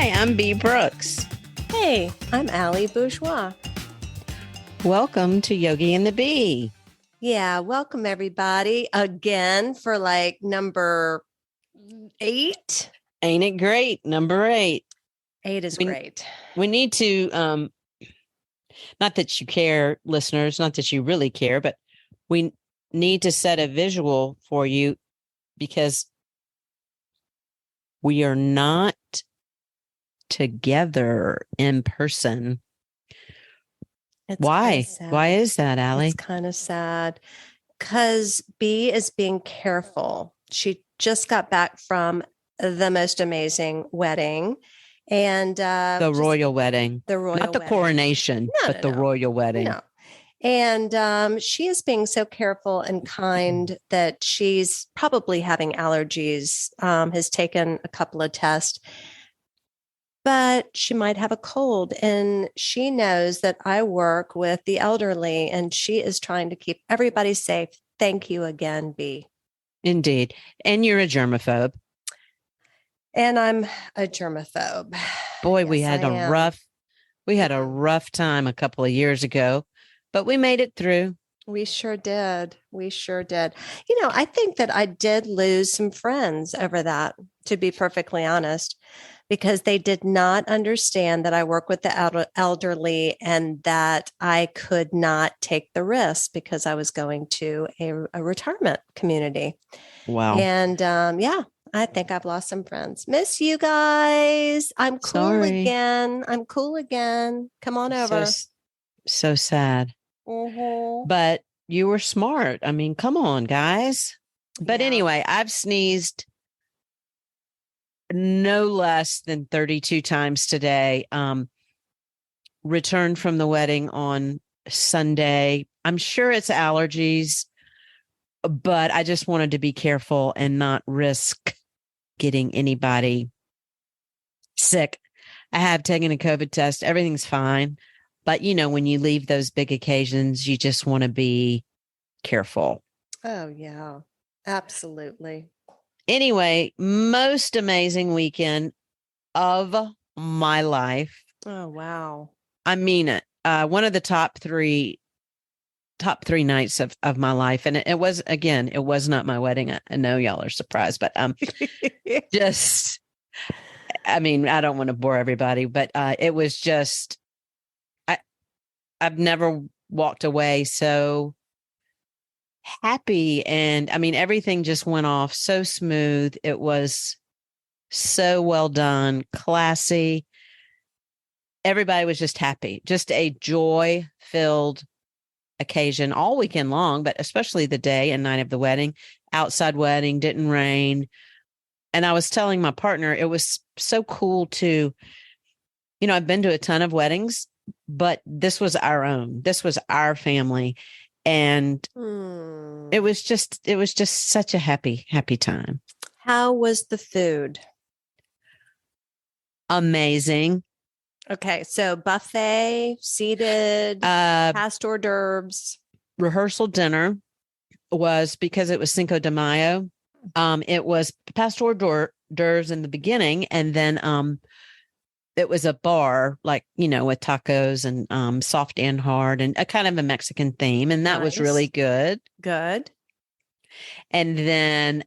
Hi, I'm Bee Brooks. Hey, I'm Allie Bourgeois. Welcome to Yogi and the Bee. Yeah, welcome everybody again for like number 8. Ain't it great? Number 8. 8 is great. We need to, not that you care, listeners, not that you really care, but we need to set a visual for you because we are not together in person. Why? Why is that, Allie? It's kind of sad because Bee is being careful. She just got back from the most amazing wedding. And the royal wedding, not the coronation, but the royal wedding. No. And she is being so careful and kind that she's probably having allergies, has taken a couple of tests, but she might have a cold. And she knows that I work with the elderly and she is trying to keep everybody safe. Thank you again, Bee. Indeed. And you're a germaphobe. And I'm a germaphobe. Boy, yes, we had a rough time a couple of years ago, but we made it through. We sure did. You know, I think that I did lose some friends over that, to be perfectly honest, because they did not understand that I work with the elderly and that I could not take the risk because I was going to a retirement community. Wow. And yeah. I think I've lost some friends. Miss you guys. I'm cool again. Come on over. So sad. Mm-hmm. But you were smart. I mean, come on, guys. But anyway, I've sneezed no less than 32 times today. Returned from the wedding on Sunday. I'm sure it's allergies, but I just wanted to be careful and not risk getting anybody sick. I have taken a COVID test. Everything's fine. But, you know, when you leave those big occasions, you just want to be careful. Oh, yeah, absolutely. Anyway, most amazing weekend of my life. Oh, wow. I mean it. One of the top three nights of my life. And it was not my wedding. I know y'all are surprised, but just, I mean, I don't want to bore everybody, but it was just, I've never walked away so happy. And I mean, everything just went off so smooth. It was so well done, classy. Everybody was just happy, just a joy-filled occasion all weekend long, but especially the day and night of the wedding. Outside wedding, didn't rain. And I was telling my partner, it was so cool to, you know, I've been to a ton of weddings, but this was our own. This was our family. And it was just such a happy time. How was the food? Amazing. Okay, so buffet, seated, past hors d'oeuvres. Rehearsal dinner was, because it was Cinco de Mayo. It was past hors d'oeuvres in the beginning, and then it was a bar, like, you know, with tacos and soft and hard, and a kind of a Mexican theme, and that was really good. Good. And then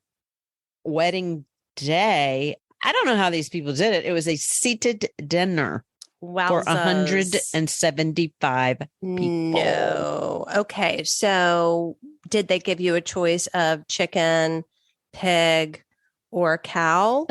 wedding day, I don't know how these people did it. It was a seated dinner. Wowzers. For 175 people. No. Okay. So did they give you a choice of chicken, pig, or cow?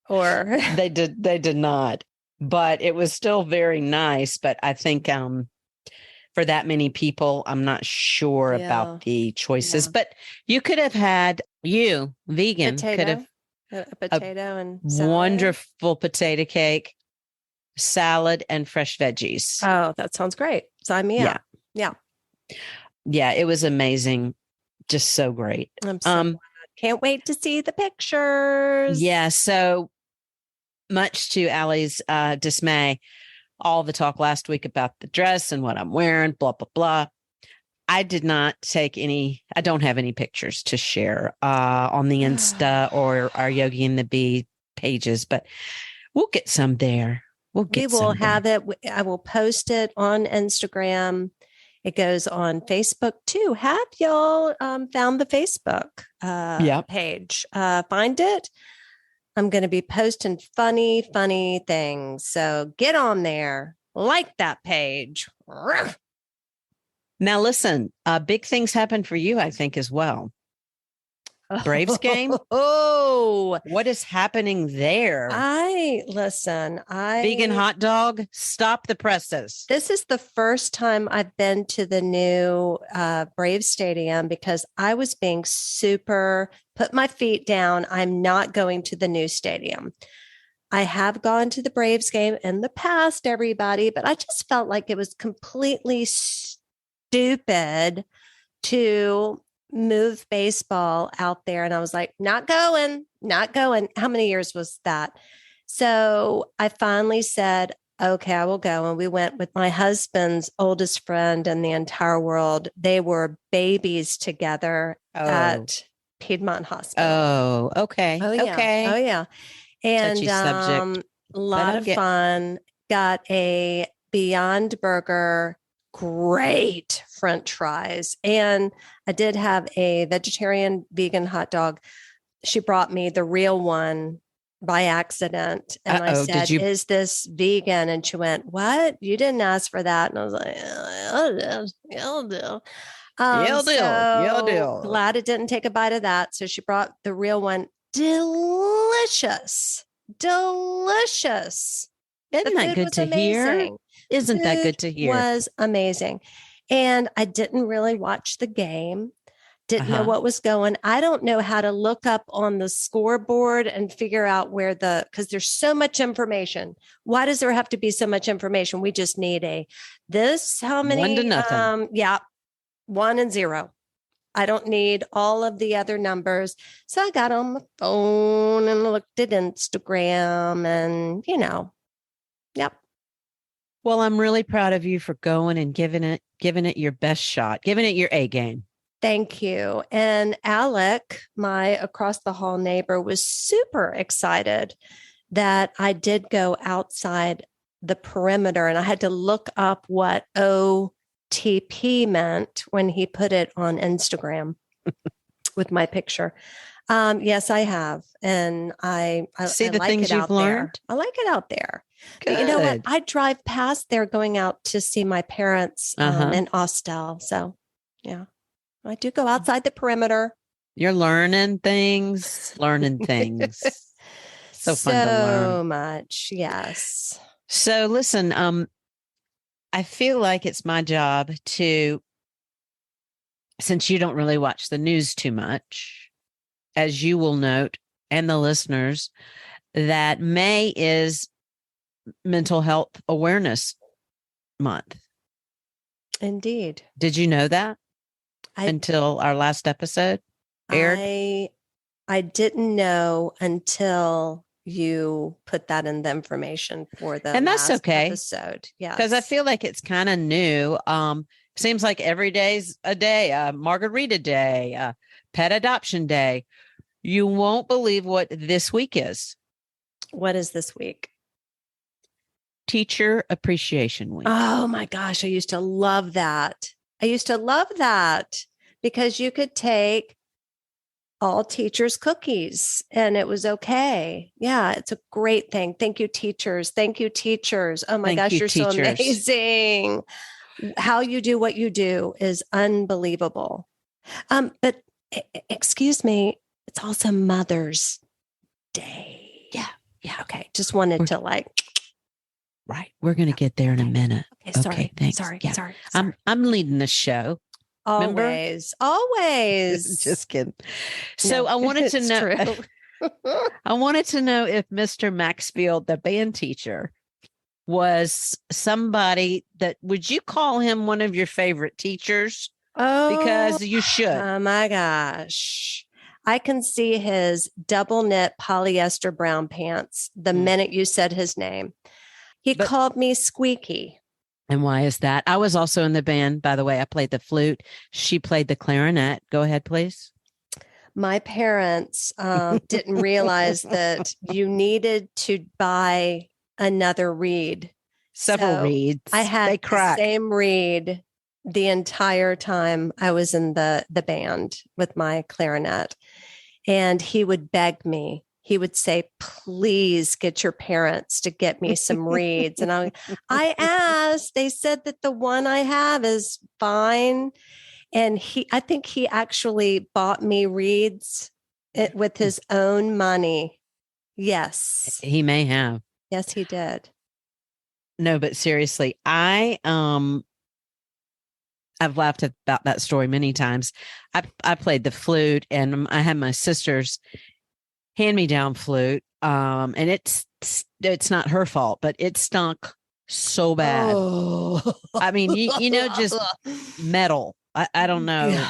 Or they did not. But it was still very nice. But I think for that many people, I'm not sure about the choices. But you could have had, vegan, could have a potato and salad. Wonderful potato cake, salad, and fresh veggies. Oh, that sounds great. Sign me up. Yeah. It was amazing. Just so great. I'm so glad. Can't wait to see the pictures. Yeah. So much to Allie's dismay, all the talk last week about the dress and what I'm wearing, blah, blah, blah. I did not take I don't have any pictures to share on the Insta or our Yogi and the Bee pages, but we'll get some there. We'll We get will some there. have it. I will post it on Instagram. It goes on Facebook too. Have y'all found the Facebook Yep. page? Find it. I'm going to be posting funny things. So get on there, like that page. Now, listen, big things happen for you, I think, as well. Braves game. Oh, What is happening there? Vegan hot dog. Stop the presses. This is the first time I've been to the new Braves Stadium because I was being put my feet down. I'm not going to the new stadium. I have gone to the Braves game in the past, everybody, but I just felt like it was completely stupid to move baseball out there. And I was like, not going. How many years was that? So I finally said, okay, I will go. And we went with my husband's oldest friend in the entire world. They were babies together at Piedmont Hospital. Oh, okay. Oh, yeah. Okay. Oh, yeah. And subject, a lot of fun. Got a Beyond Burger, great French fries. And I did have a vegetarian vegan hot dog. She brought me the real one by accident. And I said, is this vegan? And she went, what? You didn't ask for that. And I was like, you'll do. You'll do. Glad it didn't take a bite of that. So she brought the real one. Delicious. Isn't that good to hear? Isn't that good to hear? Was amazing. And I didn't really watch the game. Didn't know what was going. I don't know how to look up on the scoreboard and figure out where because there's so much information. Why does there have to be so much information? We just need how many? 1-0. Yeah. 1 and 0. I don't need all of the other numbers. So I got on my phone and looked at Instagram and, yep. Well, I'm really proud of you for going and giving it your best shot, giving it your A game. Thank you. And Alec, my across the hall neighbor, was super excited that I did go outside the perimeter, and I had to look up what OTP meant when he put it on Instagram with my picture. Yes, I have. And I see the like things you've learned. I like it out there. Good. But you know what? I drive past there going out to see my parents in Austell. So, yeah. I do go outside the perimeter. You're learning things. So fun to learn. So much. Yes. So listen, I feel like it's my job to, since you don't really watch the news too much, as you will note, and the listeners, that May is Mental Health Awareness Month. Indeed. Did you know that? Until our last episode aired? I didn't know until you put that in the information for the and that's okay episode. Yeah, because I feel like it's kind of new. Seems like every day's a day. Margarita Day, Pet Adoption Day. You won't believe what this week is. What is this week? Teacher Appreciation Week. Oh my gosh, I used to love that. Because you could take all teachers' cookies and it was okay. Yeah, it's a great thing. Thank you, teachers. Oh my gosh, you're so amazing. How you do what you do is unbelievable. But excuse me, it's also Mother's Day. Yeah. Okay. Just wanted to Right. We're going to get there in a minute. Okay. Sorry. Okay, thanks. Sorry. I'm leading the show. Always. Just kidding. So I wanted to know. I wanted to know if Mr. Maxfield, the band teacher, was somebody that would you call him one of your favorite teachers? Oh, because you should. Oh my gosh. I can see his double knit polyester brown pants the minute you said his name. He called me Squeaky. And why is that? I was also in the band, by the way. I played the flute. She played the clarinet. Go ahead, please. My parents didn't realize that you needed to buy another reed. Several So reeds. I had They the crack. same reed the entire time I was in the band with my clarinet. And he would beg me. He would say, please get your parents to get me some reeds. And I asked, they said that the one I have is fine. And I think he actually bought me reeds with his own money. Yes. He may have. Yes, he did. No, but seriously, I've laughed about that story many times. I played the flute, and I had my sister's hand-me-down flute. And it's not her fault, but it stunk so bad. Oh. I mean, you know, just metal. I don't know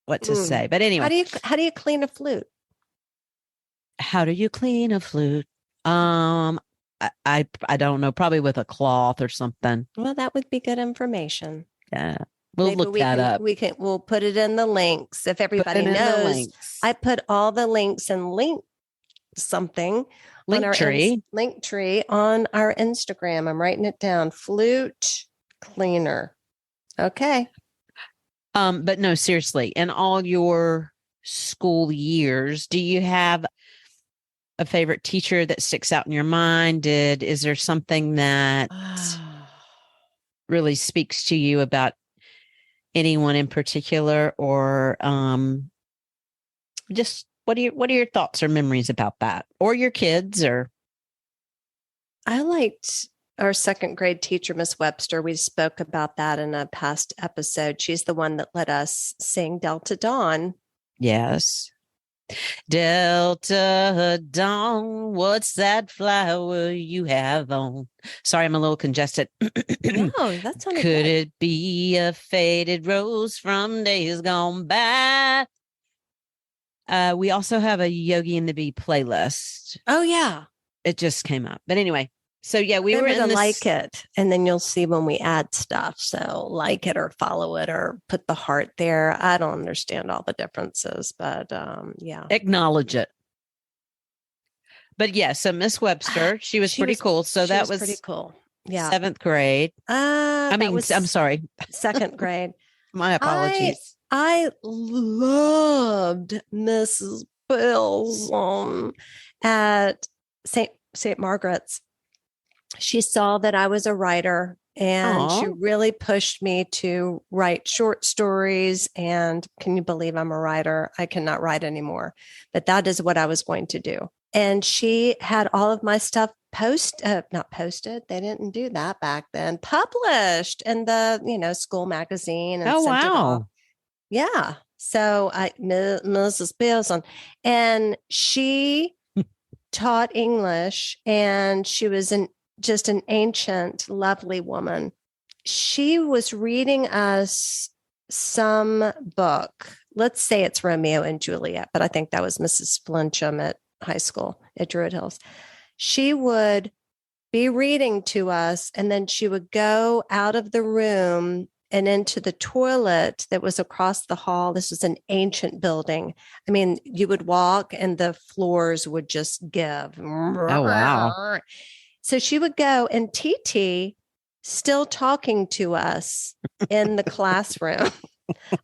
what to say, but anyway, how do you clean a flute? how do you clean a flute? I don't know, probably with a cloth or something. Well, that would be good information. Yeah. We'll Maybe look that up. We'll put it in the links. If everybody knows, I put all the links and link something on our link tree on our Instagram. I'm writing it down. Flute cleaner. Okay. But no, seriously, in all your school years, do you have a favorite teacher that sticks out in your mind? Is there something that really speaks to you about anyone in particular, or just what are your thoughts or memories about that, or your kids? Or I liked our second grade teacher, Miss Webster. We spoke about that in a past episode. She's the one that let us sing Delta Dawn. Yes. Delta Dawn, what's that flower you have on? Sorry, I'm a little congested. No, that sounded Could good. it be a faded rose from days gone by? We also have a Yogi and the Bee playlist. Oh, yeah. It just came up. But anyway, so yeah, we Remember were in to like it, and then you'll see when we add stuff. So like it or follow it or put the heart there. I don't understand all the differences, but yeah. Acknowledge it. But yeah, so Miss Webster, she was pretty cool. So that was pretty cool. Yeah. 7th grade. I'm sorry. 2nd grade. My apologies. I loved Mrs. Bills at St. Margaret's. She saw that I was a writer, and she really pushed me to write short stories. And can you believe I'm a writer? I cannot write anymore, but that is what I was going to do. And she had all of my stuff not posted. They didn't do that back then. Published in the, school magazine. And sent it off. Yeah. So Mrs. Bilson, and she taught English, and she was just an ancient, lovely woman. She was reading us some book. Let's say it's Romeo and Juliet, but I think that was Mrs. Flincham at high school at Druid Hills. She would be reading to us, and then she would go out of the room and into the toilet that was across the hall. This was an ancient building. I mean, you would walk and the floors would just give. Oh, wow. So she would go, and TT still talking to us in the classroom.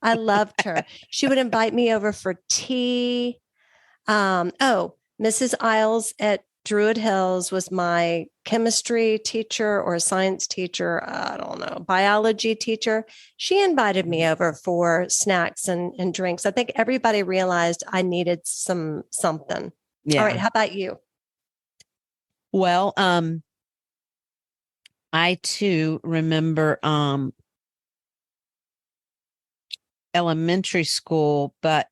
I loved her. She would invite me over for tea. Mrs. Isles at Druid Hills was my chemistry teacher or science teacher. I don't know, biology teacher. She invited me over for snacks and drinks. I think everybody realized I needed something. Yeah. All right. How about you? Well, I too remember elementary school, but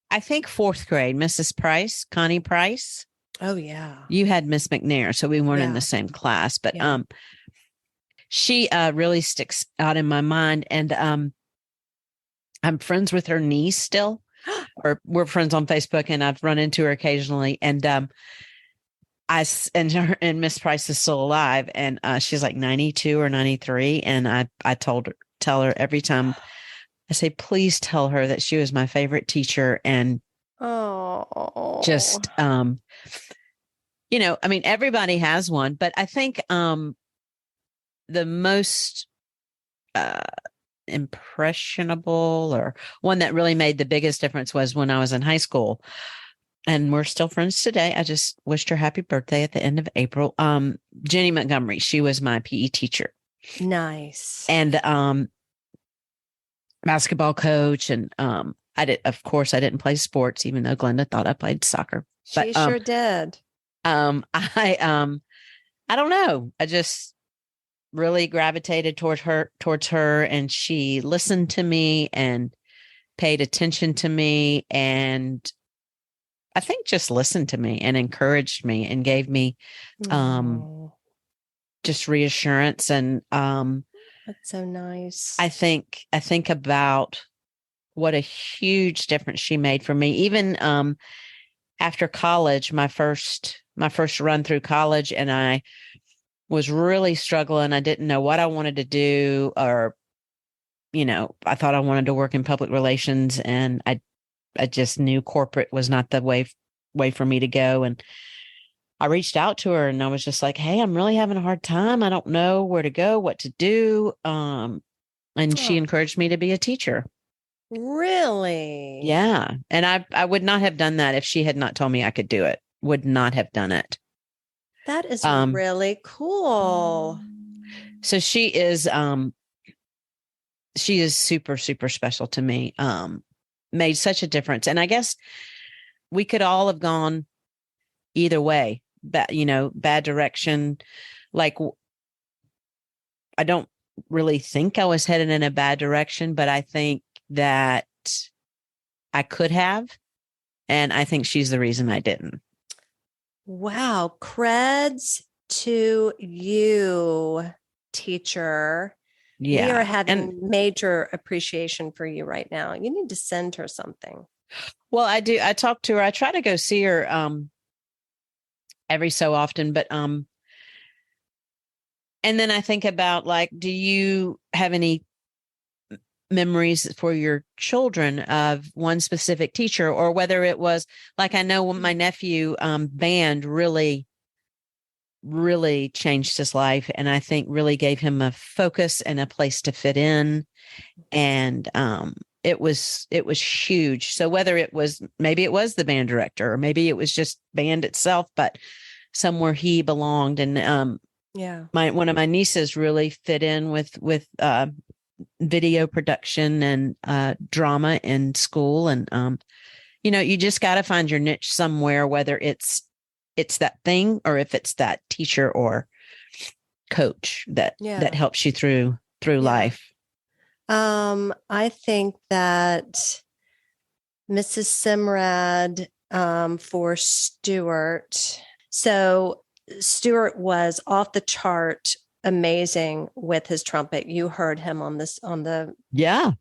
I think 4th grade, Mrs. Price, Connie Price. Oh, yeah. You had Miss McNair, so we weren't in the same class, but she really sticks out in my mind. And I'm friends with her niece still, or we're friends on Facebook, and I've run into her occasionally. And and Miss Price is still alive, and she's like 92 or 93. And I tell her every time I say, please tell her that she was my favorite teacher. And Oh, just, I mean, everybody has one, but I think the most impressionable, or one that really made the biggest difference, was when I was in high school. And we're still friends today. I just wished her happy birthday at the end of April. Jenny Montgomery, she was my PE teacher. nice. And basketball coach. And of course, I didn't play sports, even though Glenda thought I played soccer. She sure did. I don't know. I just really gravitated towards her, and she listened to me and paid attention to me, and I think just listened to me and encouraged me and gave me just reassurance. And that's so nice. I think about what a huge difference she made for me. Even after college, my first run through college, and I was really struggling. I didn't know what I wanted to do, or, I thought I wanted to work in public relations, and I just knew corporate was not the way for me to go. And I reached out to her, and I was just like, hey, I'm really having a hard time. I don't know where to go, what to do. And she encouraged me to be a teacher. Really? Yeah. And I would not have done that if she had not told me I could do it. Would not have done it. That is really cool. So she is super, super special to me. Made such a difference. And I guess we could all have gone either way, bad direction. Like, I don't really think I was headed in a bad direction, but I think that I could have. And I think she's the reason I didn't. Wow. Creds to you, teacher. Yeah. We are having major appreciation for you right now. You need to send her something. Well, I do. I talk to her. I try to go see her every so often, but and then I think about, like, do you have any memories for your children of one specific teacher, or whether it was, like, I know my nephew, band really changed his life, and I think really gave him a focus and a place to fit in. And it was huge. So whether maybe it was the band director, or maybe it was just band itself, but somewhere he belonged. And one of my nieces really fit in with video production and drama in school. And you just got to find your niche somewhere, whether it's that thing, or if it's that teacher or coach that helps you through life. I think that Mrs. Simrad, for Stuart. So Stuart was off the chart amazing with his trumpet. You heard him on the. Yeah.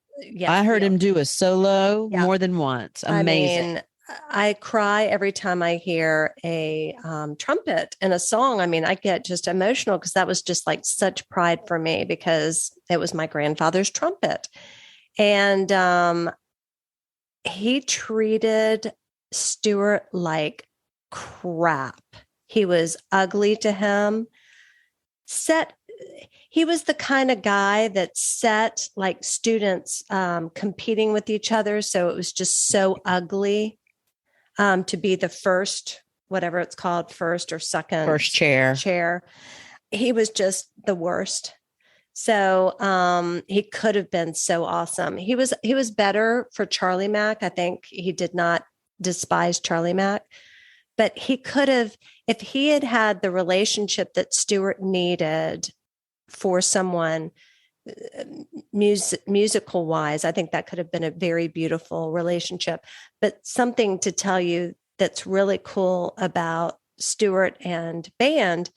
I heard him do a solo more than once. Amazing. I mean, I cry every time I hear a trumpet in a song. I mean, I get just emotional, because that was just like such pride for me, because it was my grandfather's trumpet. And he treated Stuart like crap. He was ugly to him. He was the kind of guy that set like students competing with each other. So it was just so ugly to be the first, whatever it's called, first or second. First chair. He was just the worst. So he could have been so awesome. He was better for Charlie Mack. I think he did not despise Charlie Mack, but he could have, if he had had the relationship that Stuart needed for someone musical wise, I think that could have been a very beautiful relationship. But something to tell you that's really cool about Stuart and band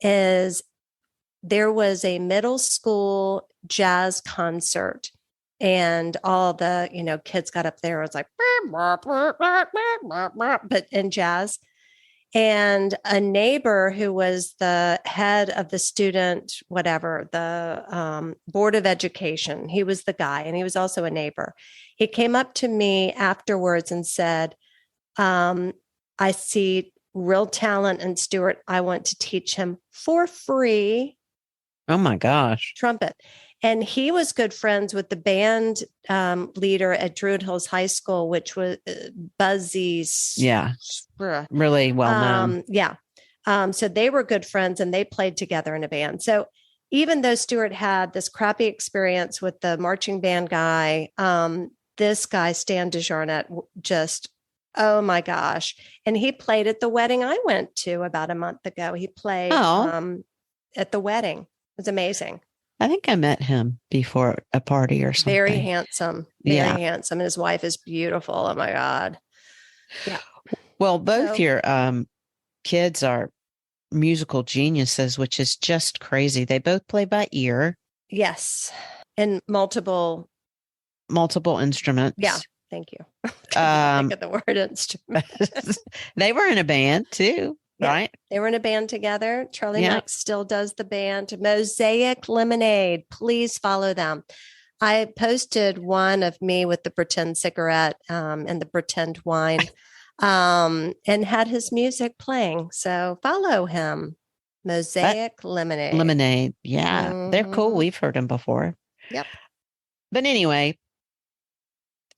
is there was a middle school jazz concert, and all the kids got up there. It was like, but in jazz. And a neighbor who was the head of the student, whatever, the board of education, he was the guy, and he was also a neighbor. He came up to me afterwards and said, I see real talent in Stuart. I want to teach him for free. Oh my gosh. Trumpet. And he was good friends with the band leader at Druid Hills High School, which was Buzzy. Yeah. Really well known. Yeah. So they were good friends and they played together in a band. So even though Stuart had this crappy experience with the marching band guy, this guy, Stan DeJarnette, just, oh my gosh. And he played at the wedding I went to about a month ago. He played at the wedding. It was amazing. I think I met him before a party or something. Very handsome. Very handsome. And his wife is beautiful. Oh my God. Yeah. Well, both your kids are musical geniuses, which is just crazy. They both play by ear. Yes. And multiple instruments. Yeah. Thank you. Think of the word instrument. They were in a band too, right? They were in a band together. Charlie Max still does the band. Mosaic Lemonade. Please follow them. I posted one of me with the pretend cigarette and the pretend wine and had his music playing. So follow him. Mosaic Lemonade. Lemonade. Yeah. They're cool. We've heard them before. Yep. But anyway,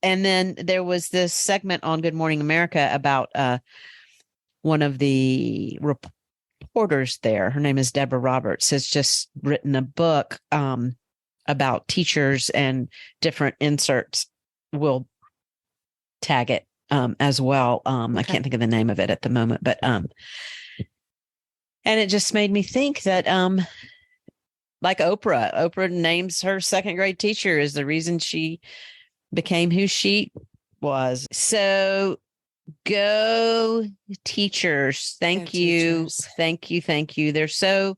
and then there was this segment on Good Morning America about one of the reporters there. Her name is Deborah Roberts, has just written a book about teachers, and different inserts will tag it as well. I can't think of the name of it at the moment, but and it just made me think that like Oprah names her second grade teacher is the reason she became who she was. So go teachers. Thank you. They're so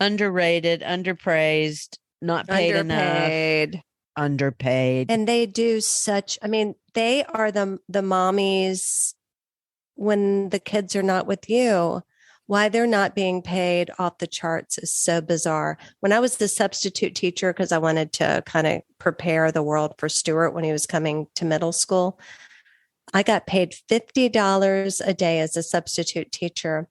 underrated, underpraised, not paid enough. Underpaid. And they do such, I mean, they are the mommies when the kids are not with you. Why they're not being paid off the charts is so bizarre. When I was the substitute teacher, because I wanted to kind of prepare the world for Stuart when he was coming to middle school, I got paid $50 a day as a substitute teacher.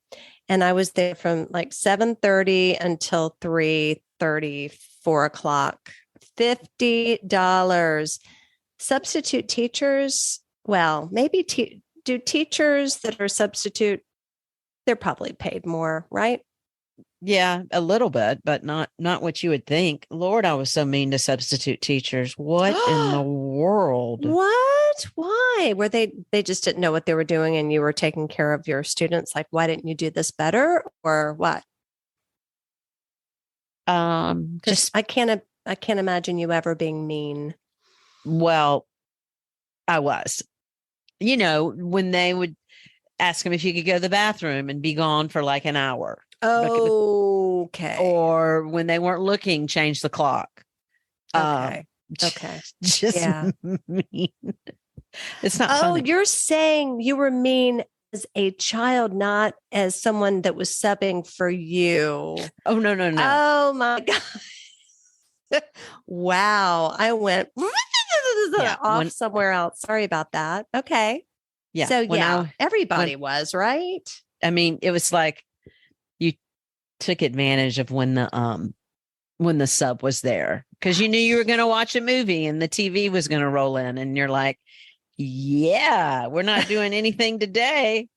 And I was there from like 7:30 until 3:30, 4 o'clock. $50. Substitute teachers, well, maybe do teachers that are substitute, they're probably paid more, right? Yeah, a little bit, but not what you would think. Lord, I was so mean to substitute teachers. What in the world? What? Why? Were they just didn't know what they were doing and you were taking care of your students? Like, why didn't you do this better or what? Just I can't imagine you ever being mean. Well, I was. You know, when they would ask him if you could go to the bathroom and be gone for like an hour. Okay. Or when they weren't looking, change the clock. Okay. Just mean. It's not funny. You're saying you were mean as a child, not as someone that was subbing for you. Oh, no. Oh my God. Wow. I went off somewhere else. Sorry about that. Okay. Yeah. So everybody was, right? I mean, it was like you took advantage of when the sub was there because you knew you were going to watch a movie and the TV was going to roll in and you're like, yeah, we're not doing anything today.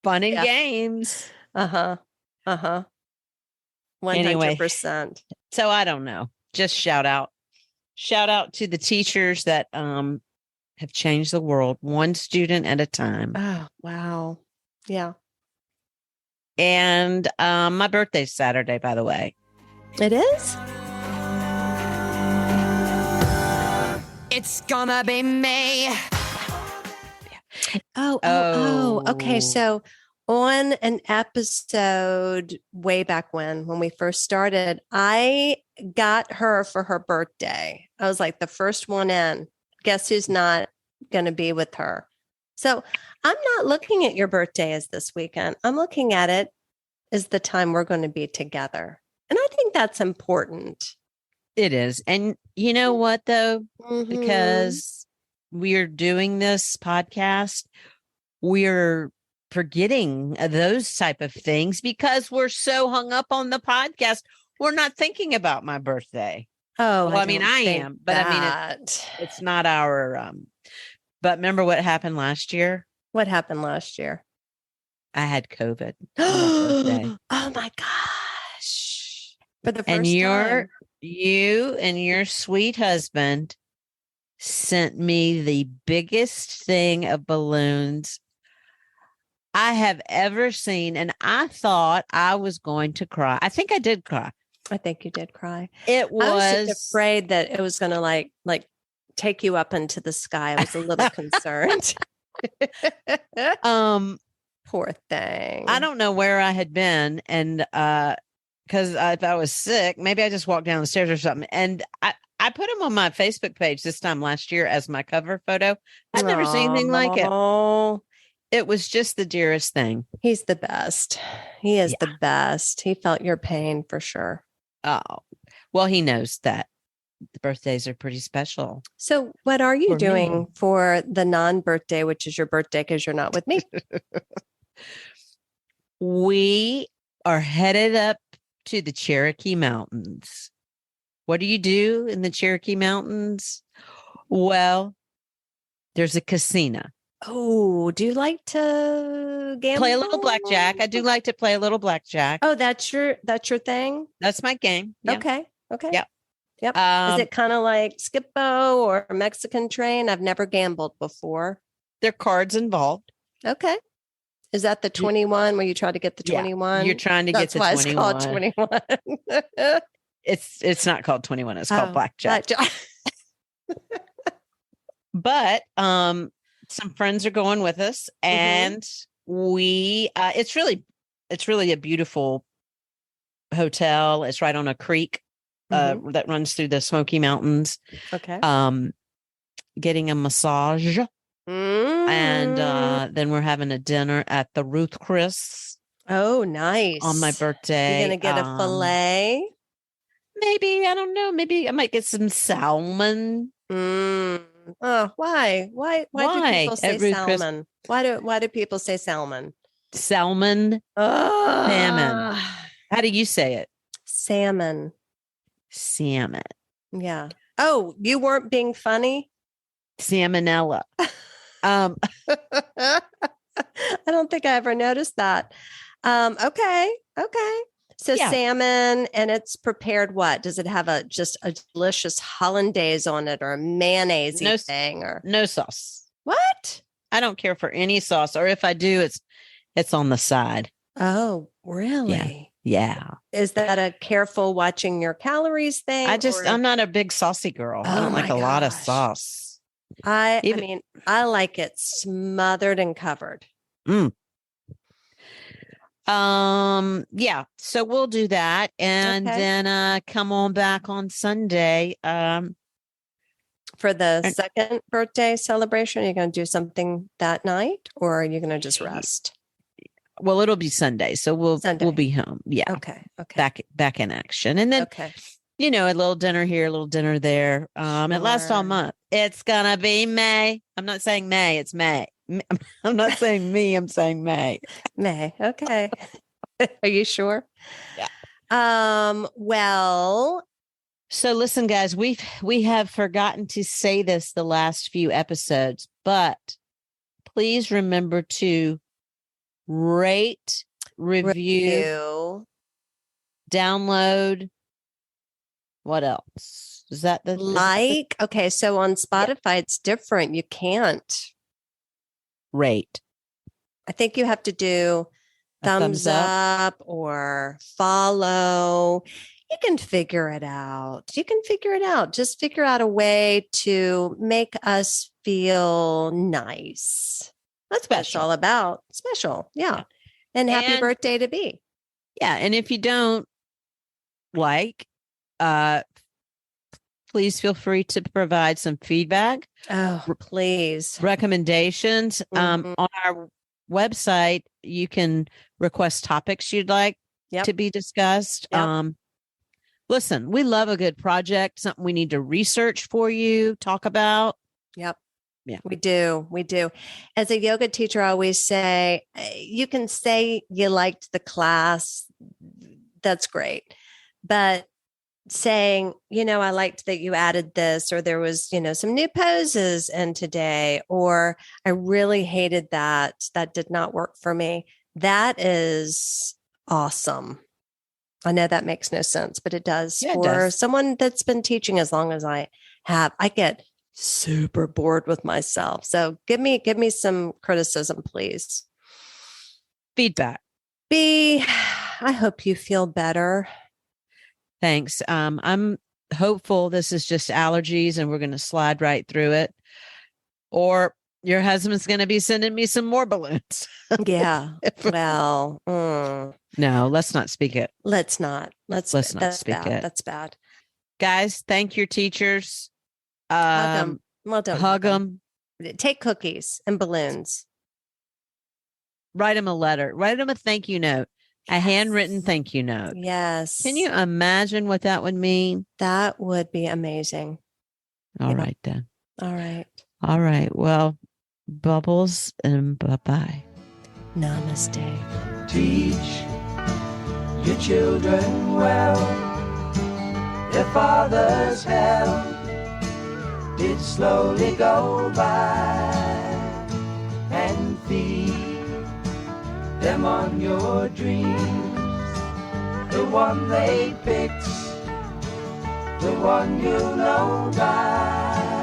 Fun and games. 100%. Anyway, so I don't know. Just shout out to the teachers that have changed the world one student at a time. Oh, wow. Yeah. And my birthday's Saturday, by the way. It is? It's gonna be me. Oh. Okay. So on an episode way back when we first started, I got her for her birthday. I was like the first one in. Guess who's not going to be with her? So I'm not looking at your birthday as this weekend. I'm looking at it as the time we're going to be together. And I think that's important. It is. And you know what, though? Mhm. Because we're doing this podcast, we're forgetting those type of things because we're so hung up on the podcast. We're not thinking about my birthday. Oh, Well, I mean, I am, but I mean, it's not our, but remember what happened last year? What happened last year? I had COVID on my birthday. Oh my gosh. For the first And time. you and your sweet husband sent me the biggest thing of balloons I have ever seen. And I thought I was going to cry. I think I did cry. I think you did cry. It I was just was afraid that it was going to like take you up into the sky. I was a little concerned. Poor thing. I don't know where I had been. And because if I was sick, maybe I just walked down the stairs or something. And I put him on my Facebook page this time last year as my cover photo. I've never seen anything like it. Oh, It was just the dearest thing. he's the best. He is the best. He felt your pain for sure. Oh, well, he knows that the birthdays are pretty special. So, what are you For me. doing for the non-birthday, which is your birthday because you're not with me? We are headed up to the Cherokee Mountains. What do you do in the Cherokee Mountains? Well, there's a casino. Oh, do you like to gamble? Play a little blackjack. I do like to play a little blackjack. Oh, that's your thing. That's my game. Yeah. Okay. Yep. Yep. Is it kind of like Skippo or Mexican Train? I've never gambled before. There are cards involved. Okay. Is that the 21 where you try to get the Yeah, 21? You're trying to That's get why the 21. it's called 21. It's not called 21. It's called blackjack. But some friends are going with us, and we it's really a beautiful hotel. It's right on a creek that runs through the Smoky Mountains. Okay. Getting a massage, and then we're having a dinner at the Ruth Chris. Oh, nice. On my birthday. You're gonna get a fillet? Maybe, I don't know. Maybe I might get some salmon. Oh, why? Why do people say salmon? Why do people say salmon? Salmon. Salmon. How do you say it? Salmon. Salmon. Yeah. Oh, you weren't being funny? Salmonella. I don't think I ever noticed that. Okay. So salmon, and it's prepared what? Does it have just a delicious hollandaise on it or a mayonnaise thing or no sauce? What? I don't care for any sauce, or if I do, it's on the side. Oh, really? Yeah. Is that a careful watching your calories thing? I'm not a big saucy girl. I don't like a lot of sauce. I mean, I like it smothered and covered. Yeah, so we'll do that, and then come on back on Sunday for the second birthday celebration. Are you going to do something that night, or are you going to just rest? Well, it'll be Sunday, so we'll be home. Yeah. Okay. Back in action, and then a little dinner here, a little dinner there. It lasts all month. It's gonna be May. I'm not saying May. It's May. I'm not saying me. I'm saying May. May. Okay. Are you sure? Yeah. Well, so listen, guys, we have forgotten to say this the last few episodes, but please remember to rate, review, download. What else? Is that the like? Okay, so on Spotify, it's different. You can't rate. I think you have to do thumbs up or follow. You can figure it out. Just figure out a way to make us feel nice. That's what it's all about. Special. Yeah. And happy birthday to Bee. Yeah. And if you don't please feel free to provide some feedback, Oh, please. recommendations. Mhm. On our website, you can request topics you'd like Yep. to be discussed. Yep. Listen, we love a good project, something we need to research for you, talk about. Yep. Yeah. We do. We do. As a yoga teacher, I always say, you can say you liked the class. That's great. But saying, I liked that you added this, or there was, some new poses in today, or I really hated that. That did not work for me. That is awesome. I know that makes no sense, but it does Yeah, it for does. someone that's been teaching as long as I have. I get super bored with myself. So give me some criticism, please. Feedback. B, I hope you feel better. Thanks. I'm hopeful this is just allergies and we're going to slide right through it. Or your husband's going to be sending me some more balloons. Yeah. Well, No, let's not speak it. let's not. Let's not That's speak bad. it. That's bad. Guys, thank your teachers. Hug them. Well, don't Hug them. Take cookies and balloons. Write them a letter. Write them a thank you note. A handwritten thank you note. Yes. Can you imagine what that would mean? That would be amazing. All right, then. All right. All right. Well, bubbles and bye-bye. Namaste. Teach your children well. Their father's help did slowly go by, and feed them on your dreams. The one they picked, the one you know by.